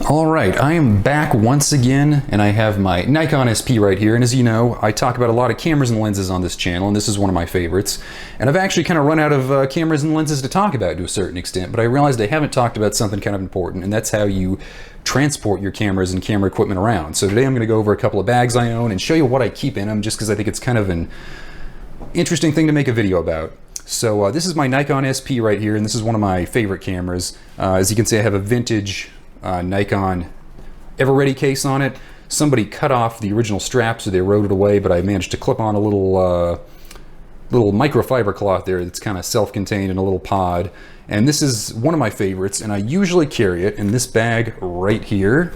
Alright, I am back once again, and I have my Nikon SP right here, and as you know, I talk about a lot of cameras and lenses on this channel, and this is one of my favorites. And I've actually kind of run out of cameras and lenses to talk about to a certain extent, but I realized I haven't talked about something kind of important, and that's how you transport your cameras and camera equipment around. So today I'm going to go over a couple of bags I own and show you what I keep in them, just because I think it's kind of an interesting thing to make a video about. So this is my Nikon SP right here, and this is one of my favorite cameras. As you can see, I have a vintage Nikon Ever-Ready case on it. Somebody cut off the original straps so they eroded away, but I managed to clip on a little microfiber cloth there that's kind of self-contained in a little pod. And this is one of my favorites, and I usually carry it in this bag right here.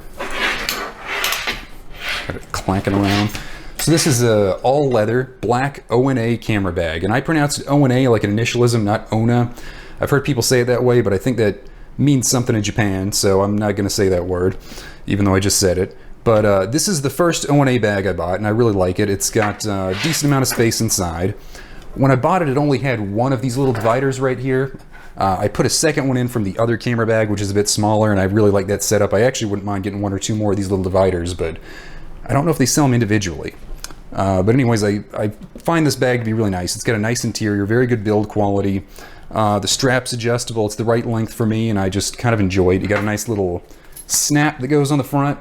Got it clanking around. So this is a all leather black ONA camera bag, and I pronounce it ONA like an initialism, not ONA. I've heard people say it that way, but I think that means something in Japan, so I'm not going to say that word, even though I just said it. But this is the first ONA bag I bought, and I really like it. It's got a decent amount of space inside. When I bought it, it only had one of these little dividers right here. I put a second one in from the other camera bag, which is a bit smaller, and I really like that setup. I actually wouldn't mind getting one or two more of these little dividers, but I don't know if they sell them individually. But anyways, I find this bag to be really nice. It's got a nice interior, very good build quality. The strap's adjustable, it's the right length for me, and I just kind of enjoy it. You got a nice little snap that goes on the front.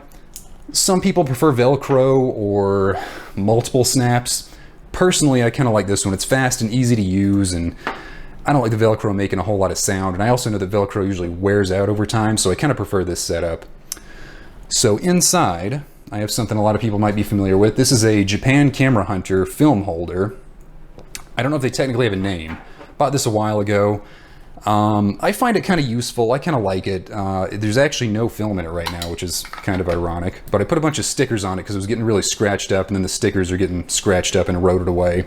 Some people prefer Velcro or multiple snaps. Personally, I kind of like this one. It's fast and easy to use, and I don't like the Velcro making a whole lot of sound, and I also know that Velcro usually wears out over time, so I kind of prefer this setup. So inside, I have something a lot of people might be familiar with. This is a Japan Camera Hunter film holder. I don't know if they technically have a name. Bought this a while ago. I find it kind of useful. I kind of like it. There's actually no film in it right now, which is kind of ironic, but I put a bunch of stickers on it because it was getting really scratched up, and then the stickers are getting scratched up and eroded away.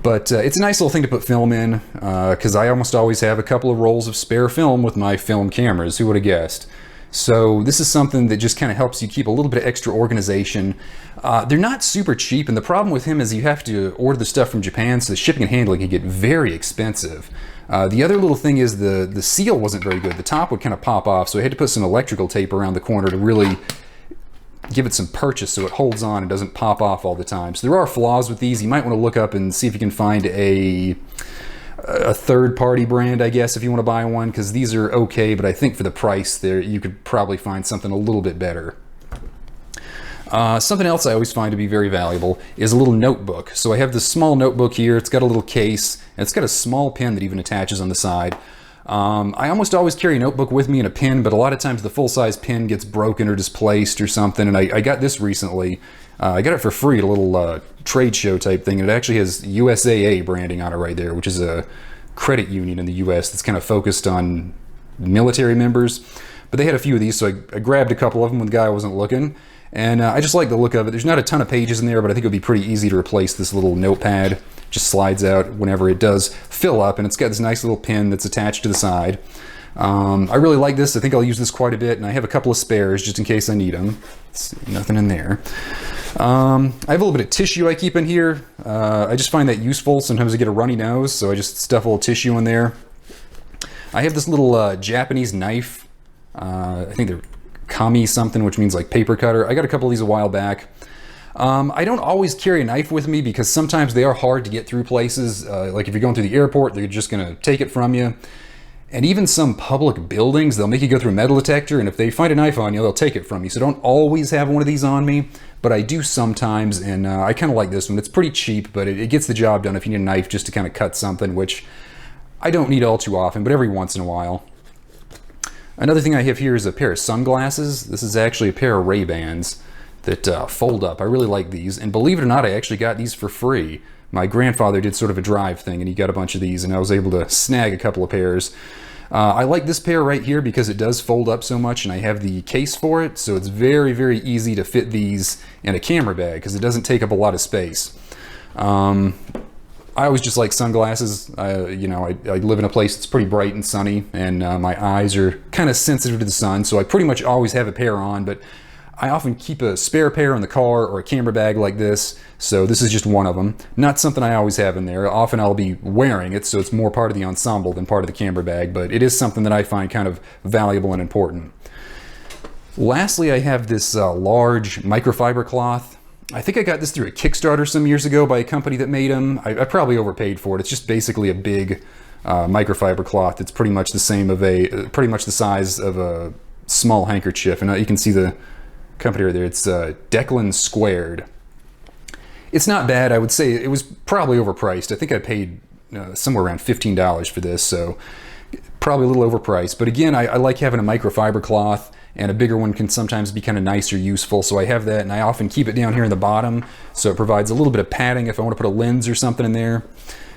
But it's a nice little thing to put film in, because I almost always have a couple of rolls of spare film with my film cameras. Who would have guessed? So this is something that just kind of helps you keep a little bit of extra organization. They're not super cheap, and the problem with him is you have to order the stuff from Japan, so the shipping and handling can get very expensive. The other little thing is the seal wasn't very good. The top would kind of pop off, so I had to put some electrical tape around the corner to really give it some purchase so it holds on and doesn't pop off all the time. So there are flaws with these. You might want to look up and see if you can find a third-party brand, I guess, if you want to buy one, because these are okay, but I think for the price there, you could probably find something a little bit better. Something else I always find to be very valuable is a little notebook. So I have this small notebook here. It's got a little case, and it's got a small pen that even attaches on the side. I almost always carry a notebook with me and a pen, but a lot of times the full-size pen gets broken or displaced or something, and I got this recently. I got it for free at a little trade show type thing, and it actually has USAA branding on it right there, which is a credit union in the US that's kind of focused on military members. But they had a few of these, so I grabbed a couple of them when the guy wasn't looking, and I just like the look of it. There's not a ton of pages in there, but I think it would be pretty easy to replace this little notepad. It just slides out whenever it does fill up, and it's got this nice little pin that's attached to the side. I really like this. I think I'll use this quite a bit, and I have a couple of spares just in case I need them. Let's see, nothing in there. I have a little bit of tissue I keep in here. I just find that useful. Sometimes I get a runny nose, so I just stuff a little tissue in there. I have this little Japanese knife. I think they're kami something, which means like paper cutter. I got a couple of these a while back. I don't always carry a knife with me because sometimes they are hard to get through places. Like if you're going through the airport, they're just going to take it from you. And even some public buildings, they'll make you go through a metal detector, and if they find a knife on you, they'll take it from you. So don't always have one of these on me, but I do sometimes, and I kind of like this one. It's pretty cheap, but it gets the job done if you need a knife just to kind of cut something, which I don't need all too often, but every once in a while. Another thing I have here is a pair of sunglasses. This is actually a pair of Ray-Bans that fold up. I really like these, and believe it or not, I actually got these for free. My grandfather did sort of a drive thing, and he got a bunch of these, and I was able to snag a couple of pairs. I like this pair right here because it does fold up so much, and I have the case for it, so it's very, very easy to fit these in a camera bag because it doesn't take up a lot of space. I always just like sunglasses. You know, I live in a place that's pretty bright and sunny, and my eyes are kind of sensitive to the sun, so I pretty much always have a pair on, but I often keep a spare pair in the car or a camera bag like this, so this is just one of them. Not something I always have in there. Often I'll be wearing it, so it's more part of the ensemble than part of the camera bag, but it is something that I find kind of valuable and important. Lastly, I have this large microfiber cloth. I think I got this through a Kickstarter some years ago by a company that made them. I probably overpaid for it. It's just basically a big microfiber cloth. It's pretty much the same of pretty much the size of a small handkerchief. And you can see the company right there. It's Declan Squared. It's not bad. I would say it was probably overpriced. I think I paid somewhere around $15 for this, so probably a little overpriced. But again, I like having a microfiber cloth, and a bigger one can sometimes be kind of nice or useful. So I have that, and I often keep it down here in the bottom, so it provides a little bit of padding if I want to put a lens or something in there.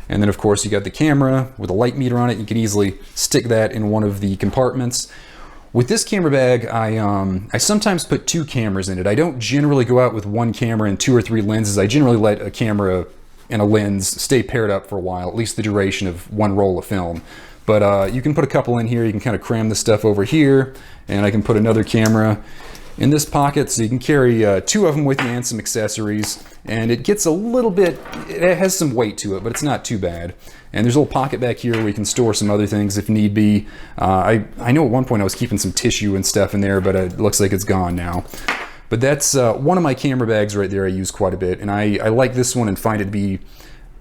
And then of course you got the camera with a light meter on it. You can easily stick that in one of the compartments. With this camera bag, I sometimes put 2 cameras in it. I don't generally go out with 1 camera and 2 or 3 lenses. I generally let a camera and a lens stay paired up for a while, at least the duration of 1 roll of film. But you can put a couple in here. You can kind of cram the stuff over here, and I can put another camera in this pocket, so you can carry 2 of them with you and some accessories. And it gets a little bit, it has some weight to it, but it's not too bad. And there's a little pocket back here where you can store some other things if need be. I know at one point I was keeping some tissue and stuff in there, but it looks like it's gone now. But that's one of my camera bags right there I use quite a bit. And I like this one and find it to be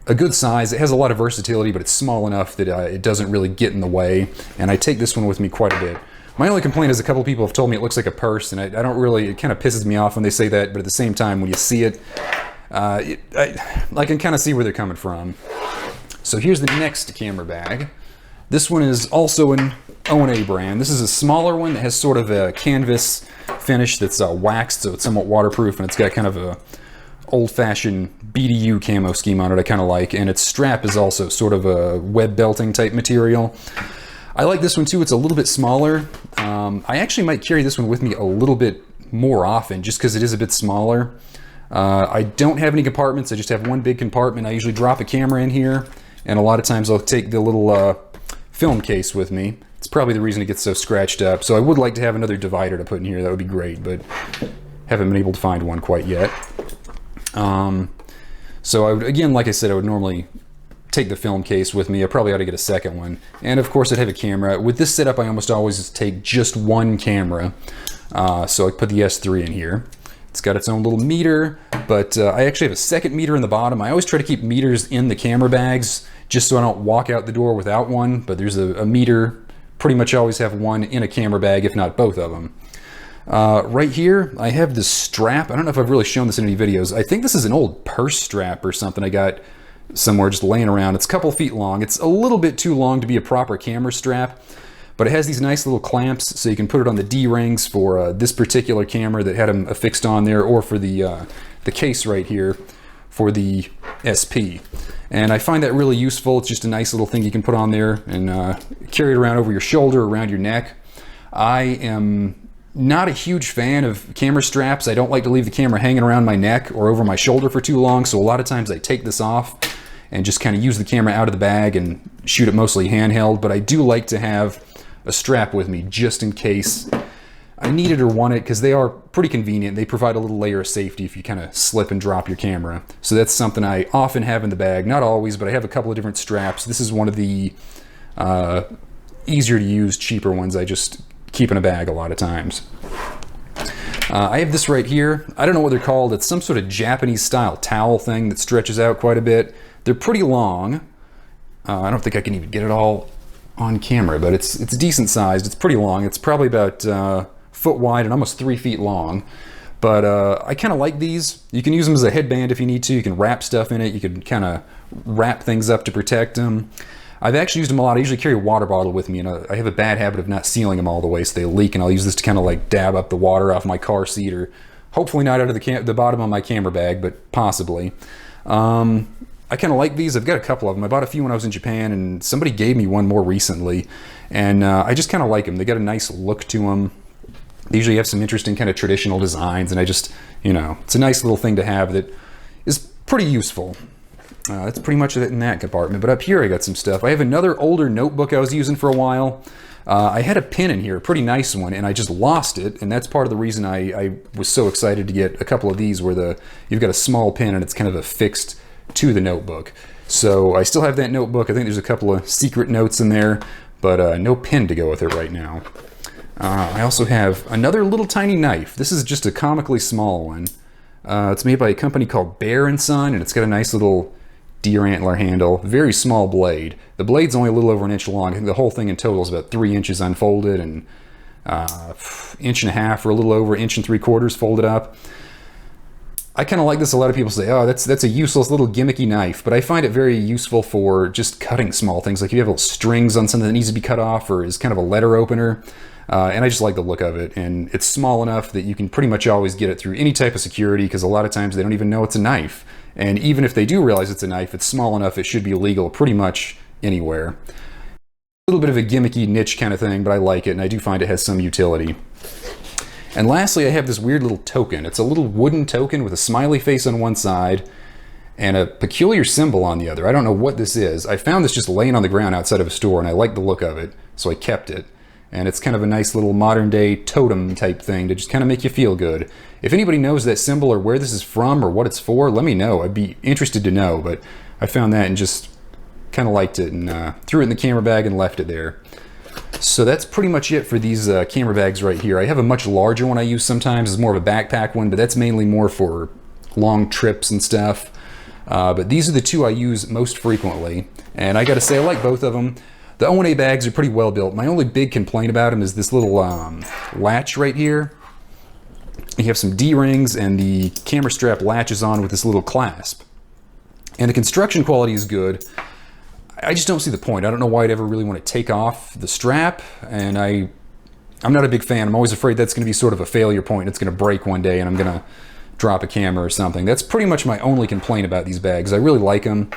a good size. It has a lot of versatility, but it's small enough that it doesn't really get in the way. And I take this one with me quite a bit. My only complaint is a couple of people have told me it looks like a purse, and I don't really, it kind of pisses me off when they say that, but at the same time, when you see it, I can kind of see where they're coming from. So here's the next camera bag. This one is also an O&A brand. This is a smaller one that has sort of a canvas finish that's waxed, so it's somewhat waterproof, and it's got kind of a old-fashioned BDU camo scheme on it I kind of like, and its strap is also sort of a web belting type material. I like this one too. It's a little bit smaller. I actually might carry this one with me a little bit more often just because it is a bit smaller. I don't have any compartments. I just have one big compartment. I usually drop a camera in here, and a lot of times I'll take the little film case with me. It's probably the reason it gets so scratched up. So I would like to have another divider to put in here. That would be great, but haven't been able to find one quite yet. So I would, again, like I said, I would normally take the film case with me. I probably ought to get a second one. And of course I'd have a camera. With this setup, I almost always take just one camera. So I put the S3 in here. It's got its own little meter, but I actually have a second meter in the bottom. I always try to keep meters in the camera bags just so I don't walk out the door without one, but there's a meter. Pretty much always have one in a camera bag, if not both of them. Right here, I have this strap. I don't know if I've really shown this in any videos. I think this is an old purse strap or something I got somewhere just laying around. It's a couple feet long. It's a little bit too long to be a proper camera strap, but it has these nice little clamps so you can put it on the D-rings for this particular camera that had them affixed on there, or for the case right here for the SP. And I find that really useful. It's just a nice little thing you can put on there and carry it around over your shoulder, around your neck. I am not a huge fan of camera straps. I don't like to leave the camera hanging around my neck or over my shoulder for too long, so a lot of times I take this off and just kind of use the camera out of the bag and shoot it mostly handheld. But I do like to have a strap with me just in case I need it or want it, because they are pretty convenient. They provide a little layer of safety if you kind of slip and drop your camera. So that's something I often have in the bag. Not always, but I have a couple of different straps. This is one of the easier to use, cheaper ones I just keep in a bag a lot of times. I have this right here. I don't know what they're called. It's some sort of Japanese style towel thing that stretches out quite a bit. They're pretty long. I don't think I can even get it all on camera, but it's decent sized. It's pretty long. It's probably about foot wide and almost 3 feet long. But I kind of like these. You can use them as a headband if you need to. You can wrap stuff in it. You can kind of wrap things up to protect them. I've actually used them a lot. I usually carry a water bottle with me, and I have a bad habit of not sealing them all the way so they leak, and I'll use this to kind of like dab up the water off my car seat, or hopefully not out of the bottom of my camera bag, but possibly. I kind of like these. I've got a couple of them. I bought a few when I was in Japan, and somebody gave me one more recently, and I just kind of like them. They got a nice look to them. They usually have some interesting kind of traditional designs, and I just, you know, it's a nice little thing to have that is pretty useful. That's pretty much it in that compartment. But up here I got some stuff. I have another older notebook I was using for a while. I had a pen in here, a pretty nice one, and I just lost it. And that's part of the reason I was so excited to get a couple of these where you've got a small pen and it's kind of affixed to the notebook. So I still have that notebook. I think there's a couple of secret notes in there, but no pen to go with it right now. I also have another little tiny knife. This is just a comically small one. It's made by a company called Bear & Son, and it's got a nice little deer antler handle. Very small blade. The blade's only a little over an inch long. I think the whole thing in total is about 3 inches unfolded, and inch and a half or a little over, inch and 3/4 folded up. I kind of like this. A lot of people say, oh, that's a useless little gimmicky knife, but I find it very useful for just cutting small things. Like if you have little strings on something that needs to be cut off, or is kind of a letter opener. And I just like the look of it, and it's small enough that you can pretty much always get it through any type of security, because a lot of times they don't even know it's a knife. And even if they do realize it's a knife, it's small enough it should be legal pretty much anywhere. A little bit of a gimmicky niche kind of thing, but I like it, and I do find it has some utility. And lastly, I have this weird little token. It's a little wooden token with a smiley face on one side and a peculiar symbol on the other. I don't know what this is. I found this just laying on the ground outside of a store, and I like the look of it, so I kept it. And it's kind of a nice little modern day totem type thing to just kind of make you feel good. If anybody knows that symbol or where this is from or what it's for, let me know. I'd be interested to know, but I found that and just kind of liked it, and threw it in the camera bag and left it there. So that's pretty much it for these camera bags right here. I have a much larger one I use sometimes. It's more of a backpack one, but that's mainly more for long trips and stuff. But these are the two I use most frequently, and I gotta say I like both of them. The O&A bags are pretty well built. My only big complaint about them is this little latch right here. You have some D-rings, and the camera strap latches on with this little clasp. And the construction quality is good. I just don't see the point. I don't know why I'd ever really want to take off the strap, and I'm not a big fan. I'm always afraid that's going to be sort of a failure point. It's going to break one day, and I'm going to drop a camera or something. That's pretty much my only complaint about these bags. I really like them.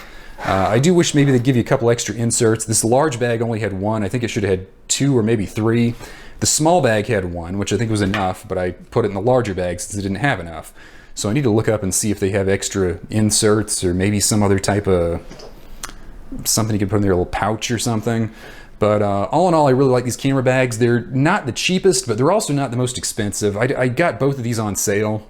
I do wish maybe they'd give you a couple extra inserts. This large bag only had one. I think it should have had 2 or maybe 3. The small bag had 1, which I think was enough, but I put it in the larger bag since it didn't have enough. So I need to look up and see if they have extra inserts, or maybe some other type of something you can put in their little pouch or something. But all in all, I really like these camera bags. They're not the cheapest, but they're also not the most expensive. I got both of these on sale.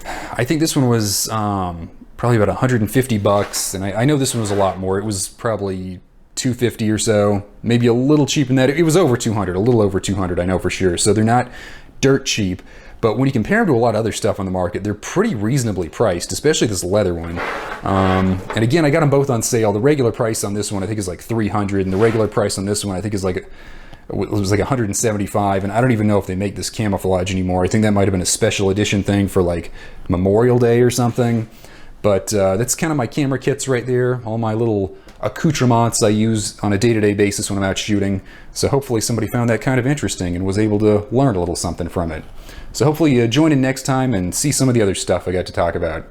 I think this one was probably about 150 bucks, and I know this one was a lot more. It was probably 250 or so, maybe a little cheap in that. It was over 200, a little over 200, I know for sure. So they're not dirt cheap, but when you compare them to a lot of other stuff on the market, they're pretty reasonably priced, especially this leather one. And again, I got them both on sale. The regular price on this one I think is like 300, and the regular price on this one I think is like, it was like 175, and I don't even know if they make this camouflage anymore. I think that might have been a special edition thing for like Memorial Day or something. But that's kind of my camera kits right there, all my little accoutrements I use on a day-to-day basis when I'm out shooting. So hopefully somebody found that kind of interesting and was able to learn a little something from it. So hopefully you join in next time and see some of the other stuff I got to talk about.